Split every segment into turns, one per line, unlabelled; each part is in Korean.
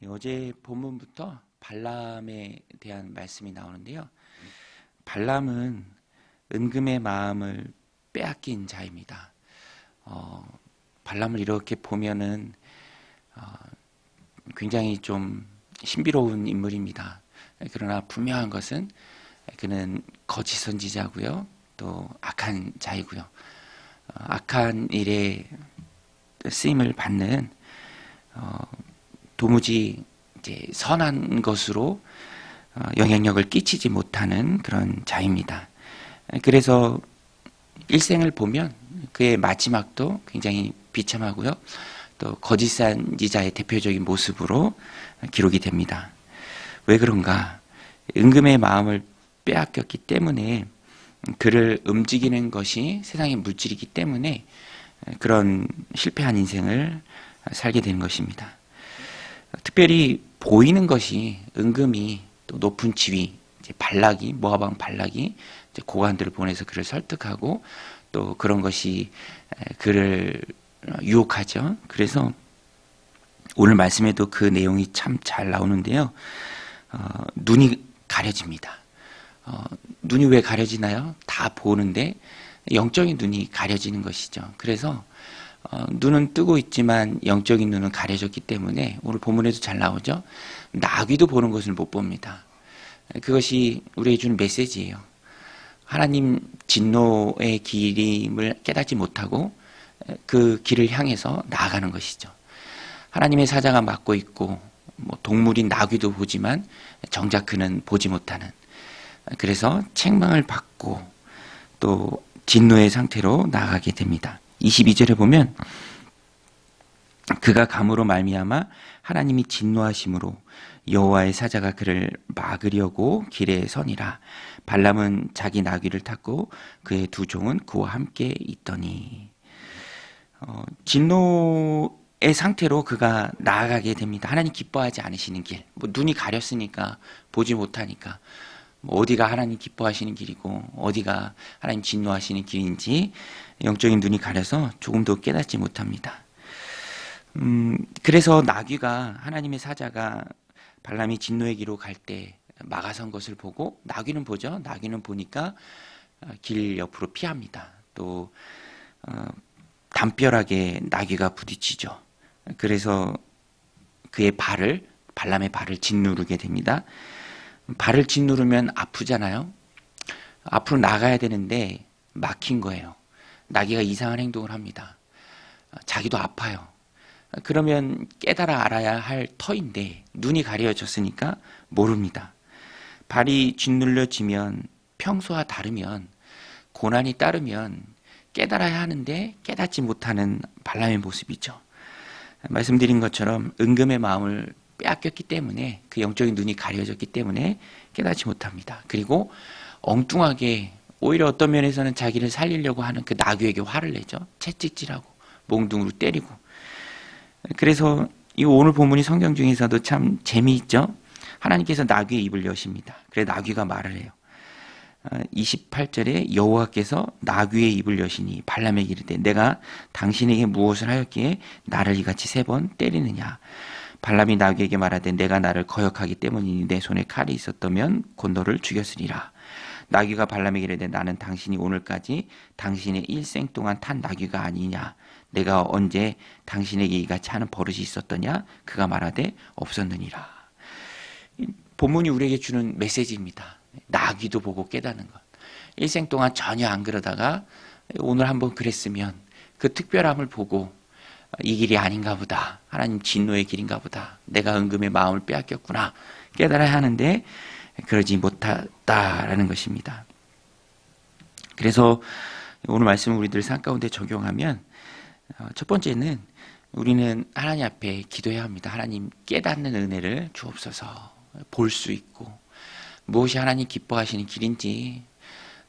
어제 본문부터 발람에 대한 말씀이 나오는데요. 발람은 은금의 마음을 빼앗긴 자입니다. 발람을 이렇게 보면은 굉장히 좀 신비로운 인물입니다. 그러나 분명한 것은 그는 거짓 선지자고요, 또 악한 자이고요. 악한 일에 쓰임을 받는 도무지 이제 선한 것으로 영향력을 끼치지 못하는 그런 자입니다. 그래서 일생을 보면 그의 마지막도 굉장히 비참하고요, 또 거짓 선지자의 대표적인 모습으로 기록이 됩니다. 왜 그런가? 은금의 마음을 빼앗겼기 때문에, 그를 움직이는 것이 세상의 물질이기 때문에 그런 실패한 인생을 살게 되는 것입니다. 특별히 보이는 것이 은금이, 또 높은 지위, 이제 발락이, 모압 왕 발락이 이제 고관들을 보내서 그를 설득하고 또 그런 것이 그를 유혹하죠. 그래서 오늘 말씀에도 그 내용이 참 잘 나오는데요. 눈이 가려집니다. 눈이 왜 가려지나요? 다 보는데 영적인 눈이 가려지는 것이죠. 그래서 눈은 뜨고 있지만 영적인 눈은 가려졌기 때문에 오늘 본문에도 잘 나오죠. 나귀도 보는 것을 못 봅니다. 그것이 우리에게 주는 메시지예요. 하나님 진노의 길임을 깨닫지 못하고 그 길을 향해서 나아가는 것이죠. 하나님의 사자가 맡고 있고 동물인 나귀도 보지만 정작 그는 보지 못하는, 그래서 책망을 받고 또 진노의 상태로 나아가게 됩니다. 22절에 보면 그가 감으로 말미암아 하나님이 진노하심으로 여호와의 사자가 그를 막으려고 길에 서니라. 발람은 자기 나귀를 탔고 그의 두 종은 그와 함께 있더니. 진노의 상태로 그가 나아가게 됩니다. 하나님 기뻐하지 않으시는 길, 눈이 가렸으니까 보지 못하니까 어디가 하나님 기뻐하시는 길이고 어디가 하나님 진노하시는 길인지 영적인 눈이 가려서 조금도 깨닫지 못합니다. 그래서 나귀가, 하나님의 사자가 발람이 진노의 길로 갈 때 막아선 것을 보고, 나귀는 보죠. 나귀는 보니까 길 옆으로 피합니다. 또 담벼락에 나귀가 부딪히죠. 그래서 그의 발을, 발람의 발을 짓누르게 됩니다. 발을 짓누르면 아프잖아요. 앞으로 나가야 되는데 막힌 거예요. 나귀가 이상한 행동을 합니다. 자기도 아파요. 그러면 깨달아 알아야 할 터인데 눈이 가려졌으니까 모릅니다. 발이 짓눌려지면, 평소와 다르면, 고난이 따르면 깨달아야 하는데 깨닫지 못하는 발람의 모습이죠. 말씀드린 것처럼 은금의 마음을 빼앗겼기 때문에, 그 영적인 눈이 가려졌기 때문에 깨닫지 못합니다. 그리고 엉뚱하게, 오히려 어떤 면에서는 자기를 살리려고 하는 그 나귀에게 화를 내죠. 채찍질하고 몽둥으로 때리고. 그래서 이 오늘 본문이 성경 중에서도 참 재미있죠. 하나님께서 나귀의 입을 여십니다. 그래서 나귀가 말을 해요. 28절에 여호와께서 나귀의 입을 여시니 발람에게 이르되 내가 당신에게 무엇을 하였기에 나를 이같이 3번 때리느냐. 발람이 나귀에게 말하되 내가 나를 거역하기 때문이니 내 손에 칼이 있었다면 곧 너를 죽였으리라. 나귀가 발람에게 이르되 나는 당신이 오늘까지 당신의 일생 동안 탄 나귀가 아니냐. 내가 언제 당신에게 이같이 하는 버릇이 있었더냐. 그가 말하되 없었느니라. 본문이 우리에게 주는 메시지입니다. 나귀도 보고 깨닫는 것. 일생 동안 전혀 안 그러다가 오늘 한번 그랬으면 그 특별함을 보고 이 길이 아닌가 보다, 하나님 진노의 길인가 보다, 내가 은금의 마음을 빼앗겼구나 깨달아야 하는데 그러지 못했다라는 것입니다. 그래서 오늘 말씀을 우리들 삶 가운데 적용하면, 첫 번째는 우리는 하나님 앞에 기도해야 합니다. 하나님 깨닫는 은혜를 주옵소서. 볼 수 있고 무엇이 하나님 기뻐하시는 길인지,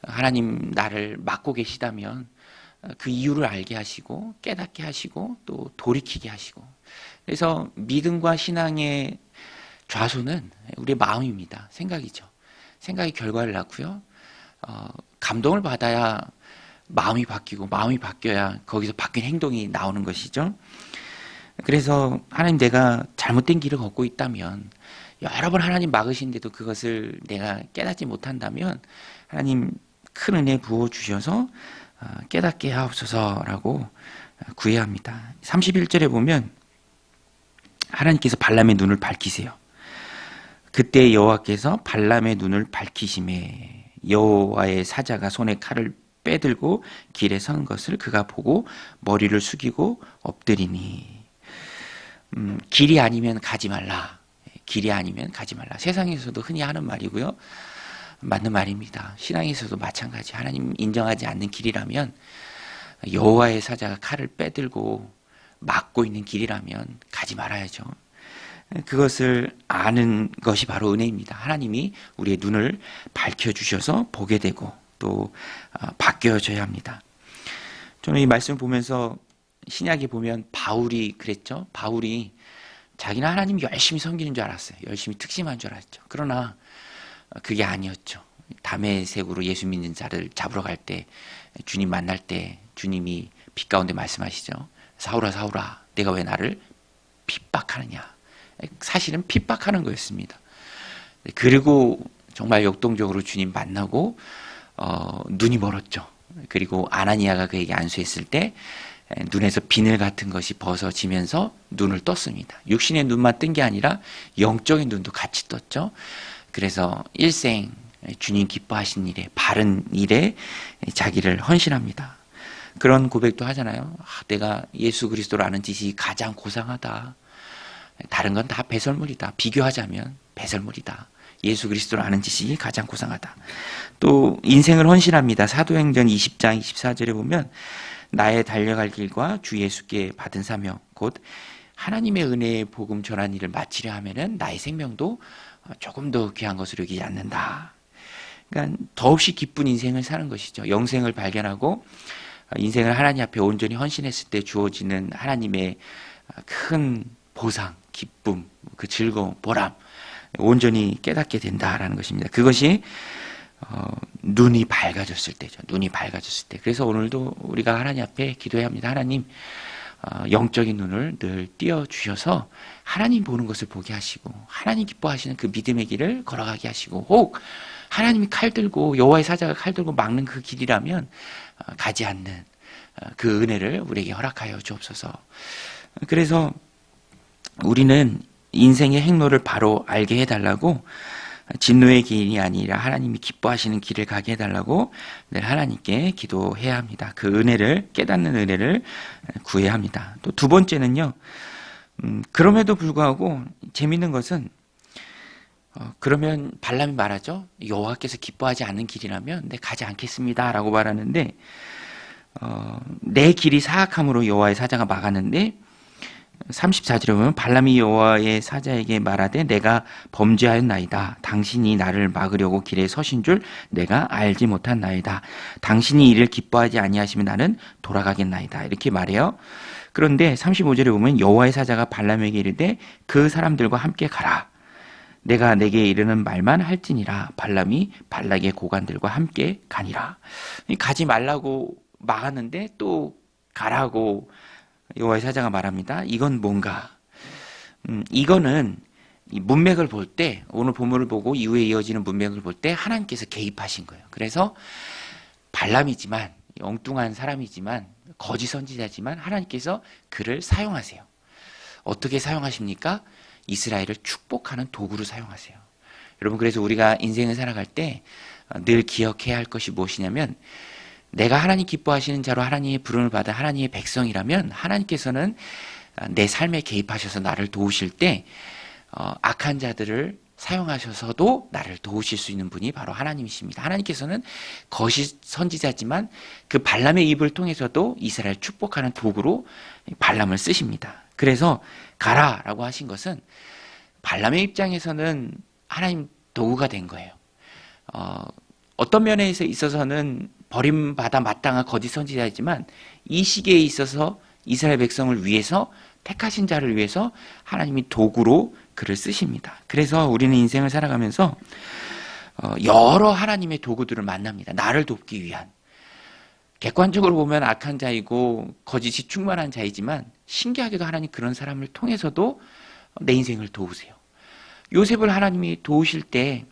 하나님 나를 막고 계시다면 그 이유를 알게 하시고 깨닫게 하시고 또 돌이키게 하시고. 그래서 믿음과 신앙의 좌소는 우리의 마음입니다. 생각이죠. 생각이 결과를 낳고요, 감동을 받아야 마음이 바뀌고, 마음이 바뀌어야 거기서 바뀐 행동이 나오는 것이죠. 그래서 하나님, 내가 잘못된 길을 걷고 있다면, 여러 번 하나님 막으신데도 그것을 내가 깨닫지 못한다면 하나님 큰 은혜 부어주셔서 깨닫게 하옵소서라고 구해야 합니다. 31절에 보면 하나님께서 발람의 눈을 밝히세요. 그때 여호와께서 발람의 눈을 밝히심에 여호와의 사자가 손에 칼을 빼들고 길에 선 것을 그가 보고 머리를 숙이고 엎드리니. 길이 아니면 가지 말라. 길이 아니면 가지 말라. 세상에서도 흔히 하는 말이고요. 맞는 말입니다. 신앙에서도 마찬가지. 하나님 인정하지 않는 길이라면, 여호와의 사자가 칼을 빼들고 막고 있는 길이라면 가지 말아야죠. 그것을 아는 것이 바로 은혜입니다. 하나님이 우리의 눈을 밝혀주셔서 보게 되고 또 바뀌어져야 합니다. 저는 이 말씀 보면서 신약에 보면 바울이 그랬죠. 바울이 자기는 하나님 열심히 섬기는 줄 알았어요. 열심히 특심한 줄 알았죠. 그러나 그게 아니었죠. 다메섹으로 예수 믿는 자를 잡으러 갈 때, 주님 만날 때 주님이 빛 가운데 말씀하시죠. 사울아, 사울아, 내가 왜 나를 핍박하느냐. 사실은 핍박하는 거였습니다. 그리고 정말 역동적으로 주님 만나고 눈이 멀었죠. 그리고 아나니아가 그에게 안수했을 때 눈에서 비늘 같은 것이 벗어지면서 눈을 떴습니다. 육신의 눈만 뜬 게 아니라 영적인 눈도 같이 떴죠. 그래서 일생 주님 기뻐하신 일에, 바른 일에 자기를 헌신합니다. 그런 고백도 하잖아요. 내가 예수 그리스도를 아는 지식이 가장 고상하다. 다른 건 다 배설물이다. 비교하자면 배설물이다. 예수 그리스도를 아는 지식이 가장 고상하다. 또 인생을 헌신합니다. 사도행전 20장 24절에 보면 나의 달려갈 길과 주 예수께 받은 사명, 곧 하나님의 은혜의 복음 전한 일을 마치려 하면은 나의 생명도 조금 더 귀한 것으로 여기지 않는다. 그러니까 더없이 기쁜 인생을 사는 것이죠. 영생을 발견하고 인생을 하나님 앞에 온전히 헌신했을 때 주어지는 하나님의 큰 보상, 기쁨, 그 즐거움, 보람, 온전히 깨닫게 된다라는 것입니다. 그것이 눈이 밝아졌을 때죠. 눈이 밝아졌을 때. 그래서 오늘도 우리가 하나님 앞에 기도해야 합니다. 하나님, 영적인 눈을 늘 띄워주셔서 하나님 보는 것을 보게 하시고 하나님 기뻐하시는 그 믿음의 길을 걸어가게 하시고, 혹 하나님이 칼 들고 여호와의 사자가 칼 들고 막는 그 길이라면 가지 않는 그 은혜를 우리에게 허락하여 주옵소서. 그래서 우리는 인생의 행로를 바로 알게 해달라고, 진노의 길이 아니라 하나님이 기뻐하시는 길을 가게 해달라고 늘 하나님께 기도해야 합니다. 그 은혜를, 깨닫는 은혜를 구해야 합니다. 또 두 번째는요, 그럼에도 불구하고 재밌는 것은, 그러면 발람이 말하죠. 여호와께서 기뻐하지 않는 길이라면 내 가지 않겠습니다 라고 말하는데, 내 길이 사악함으로 여호와의 사자가 막았는데 34절에 보면 발람이 여호와의 사자에게 말하되 내가 범죄하였나이다. 당신이 나를 막으려고 길에 서신 줄 내가 알지 못한나이다. 당신이 이를 기뻐하지 아니하시면 나는 돌아가겠나이다. 이렇게 말해요. 그런데 35절에 보면 여호와의 사자가 발람에게 이르되 그 사람들과 함께 가라. 내가 내게 이르는 말만 할지니라. 발람이 발락의 고관들과 함께 가니라. 가지 말라고 막았는데 또 가라고 여호와의 사자가 말합니다. 이건 뭔가? 이거는 이 문맥을 볼 때, 오늘 본문을 보고 이후에 이어지는 문맥을 볼 때 하나님께서 개입하신 거예요. 그래서 발람이지만, 엉뚱한 사람이지만, 거짓 선지자지만 하나님께서 그를 사용하세요. 어떻게 사용하십니까? 이스라엘을 축복하는 도구로 사용하세요. 여러분, 그래서 우리가 인생을 살아갈 때 늘 기억해야 할 것이 무엇이냐면, 내가 하나님 기뻐하시는 자로 하나님의 부름을 받아 하나님의 백성이라면 하나님께서는 내 삶에 개입하셔서 나를 도우실 때 악한 자들을 사용하셔서도 나를 도우실 수 있는 분이 바로 하나님이십니다. 하나님께서는 거짓 선지자지만 그 발람의 입을 통해서도 이스라엘 축복하는 도구로 발람을 쓰십니다. 그래서 가라라고 하신 것은 발람의 입장에서는 하나님 도구가 된 거예요. 어떤 면에 있어서는 버림받아 마땅한 거짓 선지자이지만 이 시기에 있어서 이스라엘 백성을 위해서, 택하신 자를 위해서 하나님이 도구로 그를 쓰십니다. 그래서 우리는 인생을 살아가면서 여러 하나님의 도구들을 만납니다. 나를 돕기 위한. 객관적으로 보면 악한 자이고 거짓이 충만한 자이지만 신기하게도 하나님 그런 사람을 통해서도 내 인생을 도우세요. 요셉을 하나님이 도우실 때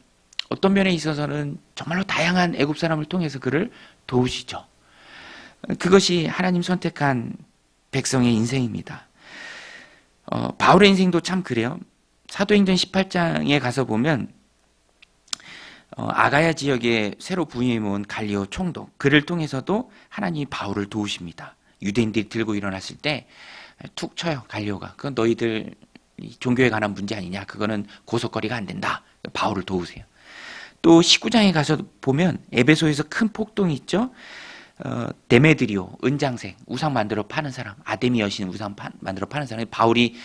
어떤 면에 있어서는 정말로 다양한 애굽 사람을 통해서 그를 도우시죠. 그것이 하나님 선택한 백성의 인생입니다. 바울의 인생도 참 그래요. 사도행전 18장에 가서 보면 아가야 지역에 새로 부임해 온 갈리오 총독, 그를 통해서도 하나님이 바울을 도우십니다. 유대인들이 들고 일어났을 때 툭 쳐요. 갈리오가. 그건 너희들 종교에 관한 문제 아니냐. 그거는 고속거리가 안 된다. 바울을 도우세요. 또 19장에 가서 보면 에베소에서 큰 폭동이 있죠. 데메드리오, 은장색, 우상 만들어 파는 사람, 아데미 여신 우상 만들어 파는 사람이 바울이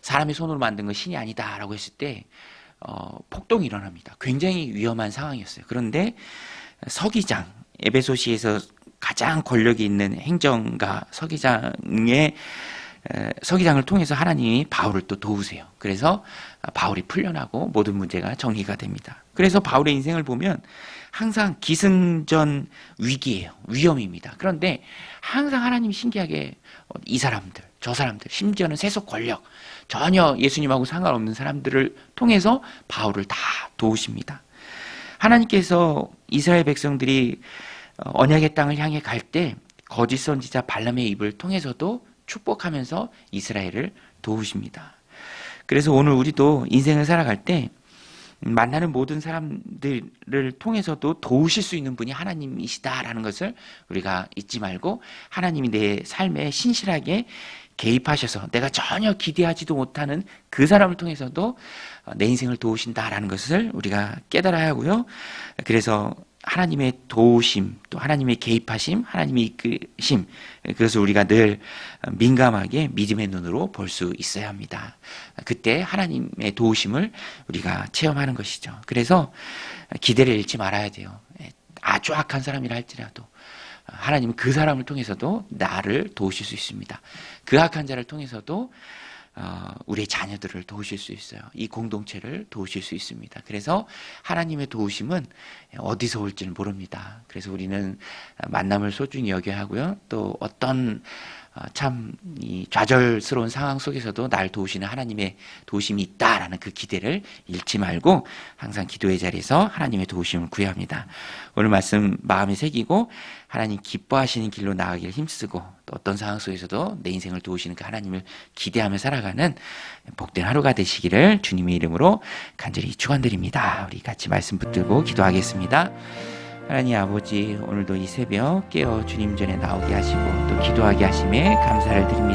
사람의 손으로 만든 건 신이 아니다라고 했을 때 폭동이 일어납니다. 굉장히 위험한 상황이었어요. 그런데 서기장, 에베소시에서 가장 권력이 있는 행정가 서기장을 통해서 하나님이 바울을 또 도우세요. 그래서 바울이 풀려나고 모든 문제가 정리가 됩니다. 그래서 바울의 인생을 보면 항상 기승전 위기예요. 위험입니다. 그런데 항상 하나님이 신기하게 이 사람들, 저 사람들, 심지어는 세속 권력, 전혀 예수님하고 상관없는 사람들을 통해서 바울을 다 도우십니다. 하나님께서 이스라엘 백성들이 언약의 땅을 향해 갈 때 거짓 선지자 발람의 입을 통해서도 축복하면서 이스라엘을 도우십니다. 그래서 오늘 우리도 인생을 살아갈 때 만나는 모든 사람들을 통해서도 도우실 수 있는 분이 하나님이시다라는 것을 우리가 잊지 말고 하나님이 내 삶에 신실하게 개입하셔서 내가 전혀 기대하지도 못하는 그 사람을 통해서도 내 인생을 도우신다라는 것을 우리가 깨달아야 하고요. 그래서 하나님의 도우심, 또 하나님의 개입하심, 하나님의 이끄심, 그것을 우리가 늘 민감하게 믿음의 눈으로 볼 수 있어야 합니다. 그때 하나님의 도우심을 우리가 체험하는 것이죠. 그래서 기대를 잃지 말아야 돼요. 아주 악한 사람이라 할지라도 하나님은 그 사람을 통해서도 나를 도우실 수 있습니다. 그 악한 자를 통해서도 우리의 자녀들을 도우실 수 있어요. 이 공동체를 도우실 수 있습니다. 그래서 하나님의 도우심은 어디서 올지는 모릅니다. 그래서 우리는 만남을 소중히 여겨야 하고요. 또 어떤 참 이 좌절스러운 상황 속에서도 날 도우시는 하나님의 도우심이 있다라는 그 기대를 잃지 말고 항상 기도의 자리에서 하나님의 도우심을 구해야 합니다. 오늘 말씀 마음에 새기고 하나님 기뻐하시는 길로 나아가길 힘쓰고 또 어떤 상황 속에서도 내 인생을 도우시는 그 하나님을 기대하며 살아가는 복된 하루가 되시기를 주님의 이름으로 간절히 축원드립니다. 우리 같이 말씀 붙들고 기도하겠습니다. 하나님 아버지, 오늘도 이 새벽 깨어 주님 전에 나오게 하시고 또 기도하게 하심에 감사를 드립니다.